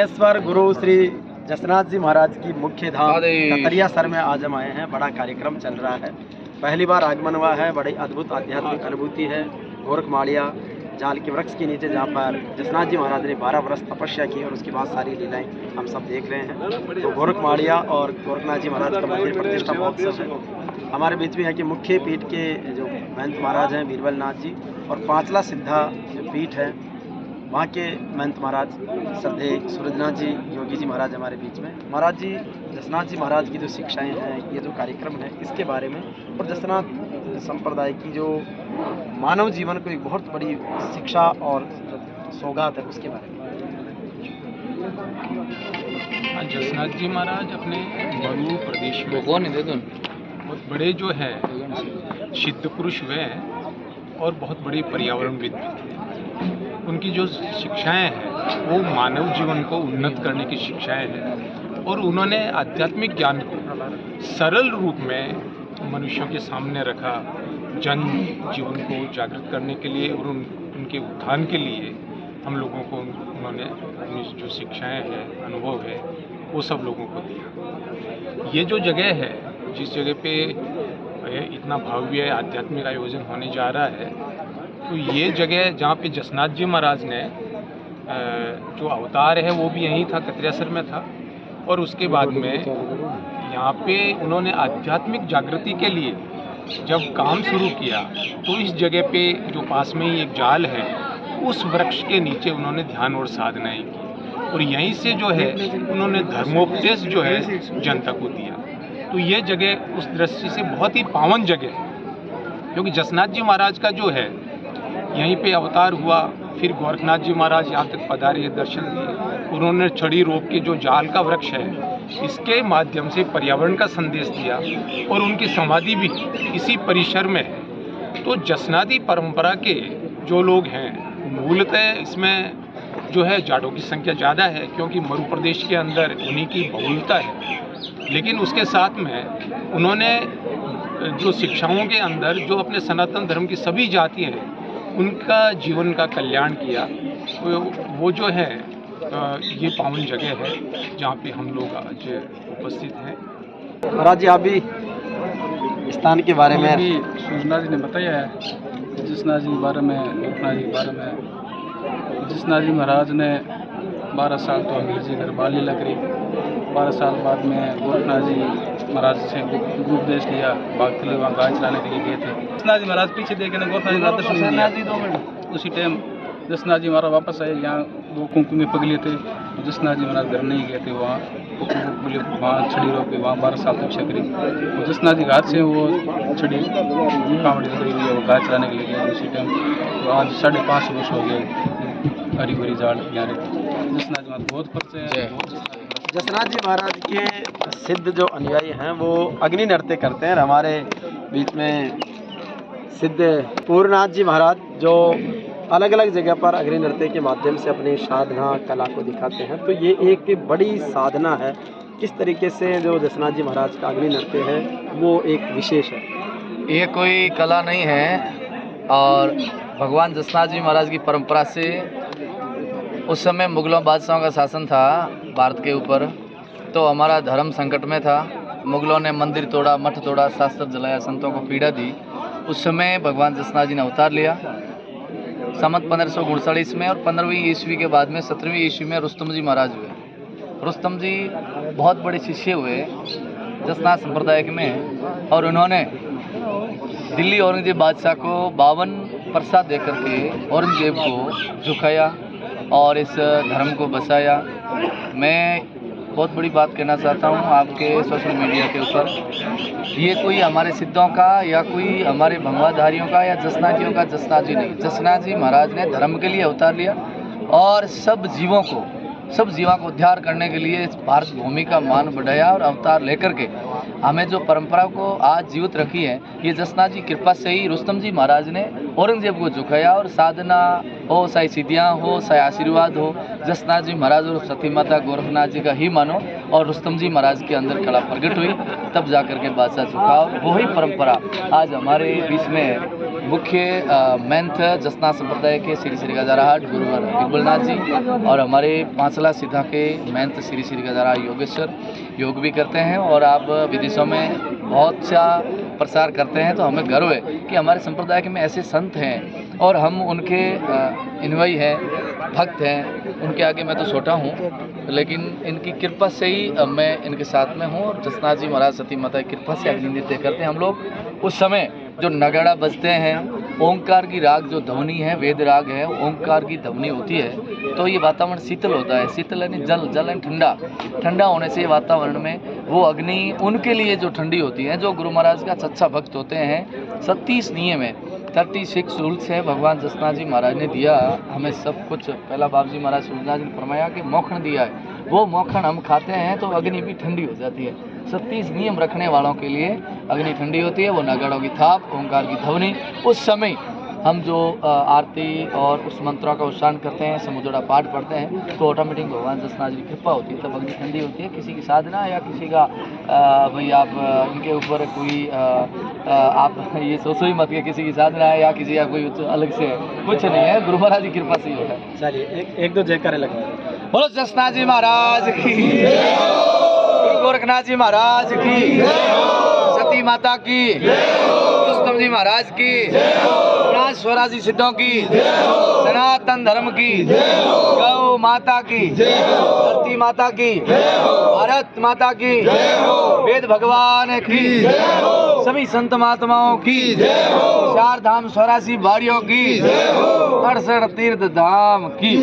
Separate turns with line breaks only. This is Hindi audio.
सिद्धेश्वर गुरु श्री जसनाथ जी महाराज की मुख्य धाम कतरिया सर में आज हम आए हैं। बड़ा कार्यक्रम चल रहा है, पहली बार आगमन हुआ है। बड़ी अद्भुत आध्यात्मिक अनुभूति है। गोरखमाड़िया जाल के वृक्ष के नीचे जहाँ पर जसनाथ जी महाराज ने 12 वर्ष तपस्या की और उसके बाद सारी लीलाएं हम सब देख रहे हैं। तो गोरखमाड़िया और गोरखनाथ जी महाराज का मंदिर प्रतिष्ठा महोत्सव है। हमारे बीच में है कि मुख्य पीठ के जो महंत महाराज हैं बीरबल नाथ जी, और पांचला सिद्धा जो पीठ है वहाँ के महंत महाराज श्रद्धेय सूरजनाथ जी योगी जी महाराज हमारे बीच में। महाराज जी जसनाथ जी महाराज की जो शिक्षाएं हैं, ये जो कार्यक्रम है इसके बारे में, और जसनाथ संप्रदाय की जो मानव जीवन को एक बहुत बड़ी शिक्षा और सौगात है उसके बारे में।
जसनाथ जी महाराज अपने मरु प्रदेश में बहुत बड़े जो है सिद्ध पुरुष हुए हैं और बहुत बड़े पर्यावरणविद भी थे। उनकी जो शिक्षाएं हैं वो मानव जीवन को उन्नत करने की शिक्षाएं हैं, और उन्होंने आध्यात्मिक ज्ञान को सरल रूप में मनुष्यों के सामने रखा। जन जीवन को जागृत करने के लिए और उनके उत्थान के लिए हम लोगों को उन्होंने अपनी जो शिक्षाएं हैं, अनुभव है, वो सब लोगों को दिया। ये जो जगह है, जिस जगह पे इतना भव्य आध्यात्मिक आयोजन होने जा रहा है, तो ये जगह जहाँ पे जसनाथ जी महाराज ने जो अवतार है वो भी यहीं था, कतरियासर में था। और उसके बाद में यहाँ पे उन्होंने आध्यात्मिक जागृति के लिए जब काम शुरू किया, तो इस जगह पे जो पास में ही एक जाल है, उस वृक्ष के नीचे उन्होंने ध्यान और साधनाएं की, और यहीं से जो है उन्होंने धर्मोपदेश जो है जनता को दिया। तो ये जगह उस दृष्टि से बहुत ही पावन जगह है, क्योंकि जसनाथ जी महाराज का जो है यहीं पे अवतार हुआ। फिर गोरखनाथ जी महाराज यहाँ तक पधारे, दर्शन दिए। उन्होंने छड़ी रोप के जो जाल का वृक्ष है, इसके माध्यम से पर्यावरण का संदेश दिया, और उनकी समाधि भी इसी परिसर में है। तो जसनाथी परंपरा के जो लोग हैं, मूलतः इसमें जो है जाटों की संख्या ज़्यादा है, क्योंकि मरु प्रदेश के अंदर उन्हीं की बहुलता है। लेकिन उसके साथ में उन्होंने जो शिक्षाओं के अंदर जो अपने सनातन धर्म की सभी जातियाँ हैं, उनका जीवन का कल्याण किया। वो जो है ये पावन जगह है जहाँ पे हम लोग आज उपस्थित हैं।
महाराज जी आप भी स्थान के बारे में
सूरजनाथ जी ने बताया है, जसनाथ जी के बारे में, गोरखनाथ जी के बारे में। जसनाथ जी महाराज ने 12 साल तो अमीर जी घर बाल लीला करी। 12 साल बाद में गोरखनाथ जी महाराज से उपदेश लिया। बागथली वहाँ गाय चलाने के लिए गए थे। जसनाथ जी महाराज पीछे देखे ना, गोरखनाथ जी महाराज दर्शन नहीं दिया। उसी टाइम जसनाथ जी महाराज वापस आए। यहाँ 2 कुंकुम में पगले थे, तो जसनाथ जी महाराज घर नहीं गए थे। वहाँ छड़ी रोक के वहाँ 12 साल तपस्या करी। तो जसनाथ जी हाथ से वो छड़ी कांवड़ी लगी हुई है, वो गाय चलाने के लिए गए। उसी टाइम तो आज 5.5 वर्ष हो गए हरी भरी झाड़ यहाँ रहती। जसनाथ जी महाराज बहुत परिचय है।
जसनाथ जी महाराज के सिद्ध जो अनुयायी हैं वो अग्नि नृत्य करते हैं। हमारे बीच में सिद्ध पूर्णनाथ जी महाराज जो अलग अलग जगह पर अग्नि नृत्य के माध्यम से अपनी साधना कला को दिखाते हैं। तो ये एक बड़ी साधना है। किस तरीके से जो जसनाथ जी महाराज का अग्नि नृत्य है वो एक विशेष है।
ये कोई कला नहीं है, और भगवान जसनाथ जी महाराज की परंपरा से उस समय मुगलों बादशाहों का शासन था भारत के ऊपर, तो हमारा धर्म संकट में था। मुगलों ने मंदिर तोड़ा, मठ तोड़ा, शास्त्र जलाया, संतों को पीड़ा दी। उस समय भगवान जसनाथ जी ने अवतार लिया संवत 1539 में, और 15वीं ईस्वी के बाद में 17वीं ईस्वी में रुस्तम जी महाराज हुए। रुस्तम जी बहुत बड़े शिष्य हुए जसनाथ संप्रदाय में, और उन्होंने दिल्ली औरंगजेब बादशाह को 52 प्रसाद दे करके औरंगजेब को झुकाया और इस धर्म को बसाया। मैं बहुत बड़ी बात कहना चाहता हूँ आपके सोशल मीडिया के ऊपर, ये कोई हमारे सिद्धों का या कोई हमारे भंगवाधारियों का या जसनाथियों का जसनाथ जी नहीं। जसनाथ जी महाराज ने धर्म के लिए अवतार लिया, और सब जीवों को उद्धार करने के लिए इस भारत भूमि का मान बढ़ाया, और अवतार लेकर के हमें जो परंपरा को आज जीवित रखी है, ये जसनाथ जी कृपा से ही रुस्तम जी महाराज ने औरंगजेब को झुकाया। और साधना हो, चाहे सिद्धियाँ हो, चाहे आशीर्वाद हो, जसनाथ जी महाराज और सती माता गोरखनाथ जी का ही मानो। और रुस्तम जी महाराज के अंदर कला प्रकट हुई, तब जाकर के बादशाह झुका। और वही परंपरा आज हमारे बीच में मुख्य महंत जसनाथ संप्रदाय के श्री श्री गजाराहट गुरुवर इकबालनाथ जी और हमारे पांचला सीधा के महंत श्री श्री गजाराहट योगेश्वर योग भी करते हैं और आप विदेशों में बहुत सा प्रसार करते हैं। तो हमें गर्व है कि हमारे संप्रदाय के में ऐसे संत हैं और हम उनके अनुयायी हैं, भक्त हैं। उनके आगे मैं तो छोटा हूँ, लेकिन इनकी कृपा से ही मैं इनके साथ में हूँ। और जसनाथ जी महाराज सती माता की कृपा से अग्नि नृत्य करते हैं हम लोग। उस समय जो नगाड़ा बजते हैं, ओंकार की राग जो ध्वनि है, वेद राग है, ओंकार की ध्वनि होती है, तो ये वातावरण शीतल होता है। शीतल यानी जल, जल यानी ठंडा, ठंडा होने से वातावरण में वो अग्नि उनके लिए जो ठंडी होती है, जो गुरु महाराज का सच्चा भक्त होते हैं। 37 नियम है, 36 रूल्स है भगवान जसनाथ जी महाराज ने दिया हमें सब कुछ। पहला बाबू जी महाराज सूरदास जी ने फरमाया कि मक्खन दिया है, वो मक्खन हम खाते हैं तो अग्नि भी ठंडी हो जाती है। 36 नियम रखने वालों के लिए अग्नि ठंडी होती है। वो नगाड़ों की थाप, ओंकार की ध्वनि, उस समय हम जो आरती और उस मंत्रों का उच्चारण करते हैं, समुद्रा पाठ पढ़ते हैं, तो ऑटोमेटिक भगवान जसनाथ जी की कृपा होती है, तब अग्नि ठंडी होती है। किसी की साधना या किसी का भाई आप इनके ऊपर कोई आप ये सोचो ही मत कि किसी की साधना है या किसी का कोई अलग से कुछ नहीं है, गुरु महाराज की कृपा से ही होता है।
चलिए एक दो जयकारे लगा।
बोलो जसनाथ जी महाराज की, गुरु गोरखनाथ जी महाराज की, सती माता की, रुस्तम जी महाराज की, स्वराजी सिद्धों की, सनातन धर्म की, गौ माता की, धरती माता की, भारत माता की, वेद भगवान की, सभी संत महात्माओं की, 4 धाम 84 बाड़ियों की, 68 तीर्थ धाम की।